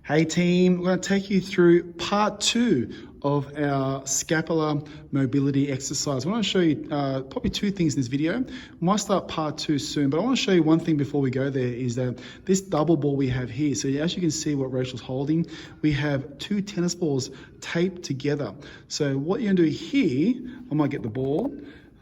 Hey team, we're going to take you through part 2 of our scapular mobility exercise. I want to show you probably 2 things in this video. We might start part 2 soon, but I want to show you one thing before we go there is that this double ball we have here. So as you can see what Rachel's holding, we have 2 tennis balls taped together. So what you're going to do here, I might get the ball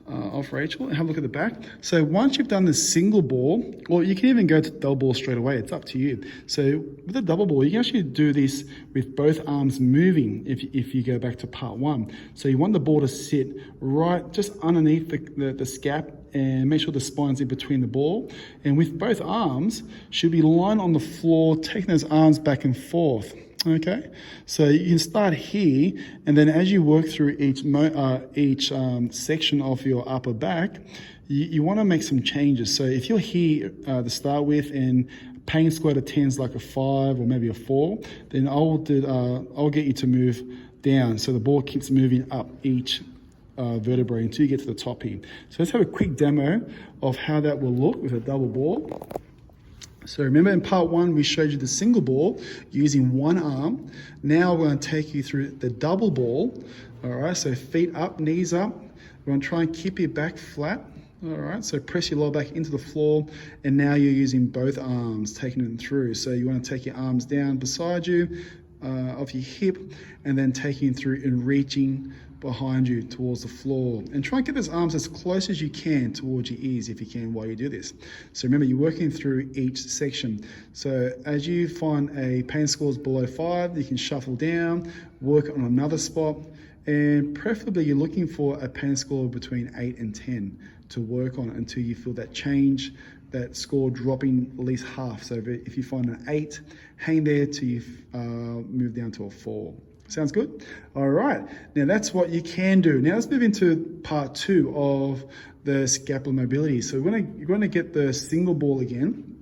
off Rachel and have a look at the back. So once you've done the single ball, or you can even go to double ball straight away, it's up to you. So with the double ball, you can actually do this with both arms moving if you go back to part 1. So you want the ball to sit right just underneath the scap and make sure the spine's in between the ball. And with both arms, should be lying on the floor, taking those arms back and forth. Okay, so you can start here, and then as you work through each section of your upper back, you want to make some changes. So if you're here to start with, and pain square to 10 is like a 5 or maybe a 4, then I'll get you to move down, so the ball keeps moving up each vertebrae until you get to the top here. So let's have a quick demo of how that will look with a double ball. So remember in part 1, we showed you the single ball using one arm. Now we're going to take you through the double ball. All right, so feet up, knees up. We're going to try and keep your back flat. All right, so press your lower back into the floor, and now you're using both arms, taking them through. So you want to take your arms down beside you, off your hip, and then taking through and reaching behind you towards the floor, and try and get those arms as close as you can towards your ears if you can while you do this. So remember, you're working through each section. So as you find a pain scores below 5, you can shuffle down, work on another spot, and preferably you're looking for a pain score between 8 and 10 to work on until you feel that change, that score dropping at least half. So if you find an 8, hang there till you move down to a 4. Sounds good? All right, now that's what you can do. Now let's move into part 2 of the scapular mobility. So you're going to get the single ball again.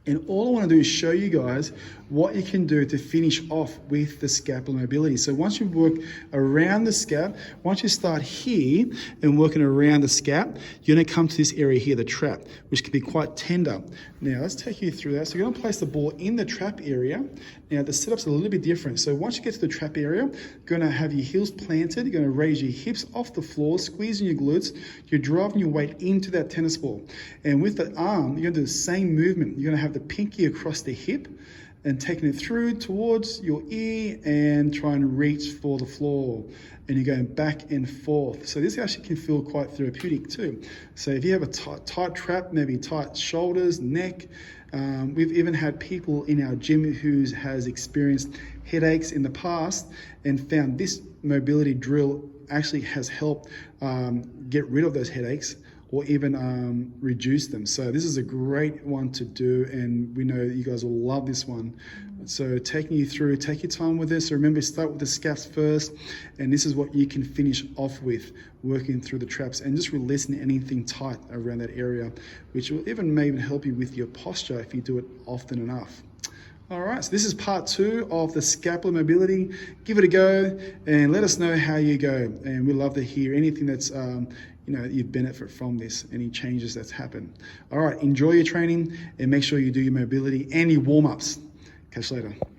And all I want to do is show you guys what you can do to finish off with the scapular mobility. So once you work around the scap, once you start here and working around the scap, you're going to come to this area here, the trap, which can be quite tender. Now let's take you through that. So you're going to place the ball in the trap area. Now the setup's a little bit different. So once you get to the trap area, you're going to have your heels planted. You're going to raise your hips off the floor, squeezing your glutes. You're driving your weight into that tennis ball. And with the arm, you're going to do the same movement. You're going to have the pinky across the hip and taking it through towards your ear and try and reach for the floor. And you're going back and forth. So this actually can feel quite therapeutic too. So if you have a tight trap, maybe tight shoulders, neck, we've even had people in our gym who has experienced headaches in the past and found this mobility drill actually has helped get rid of those headaches or even reduce them. So this is a great one to do, and we know you guys will love this one. So taking you through, take your time with this. So remember, start with the scaps first, and this is what you can finish off with, working through the traps and just releasing anything tight around that area, which will maybe help you with your posture if you do it often enough. All right, so this is part 2 of the scapular mobility. Give it a go and let us know how you go. And we love to hear anything that's you benefit from this, any changes that's happened. All right, enjoy your training and make sure you do your mobility and your warm-ups. Catch you later.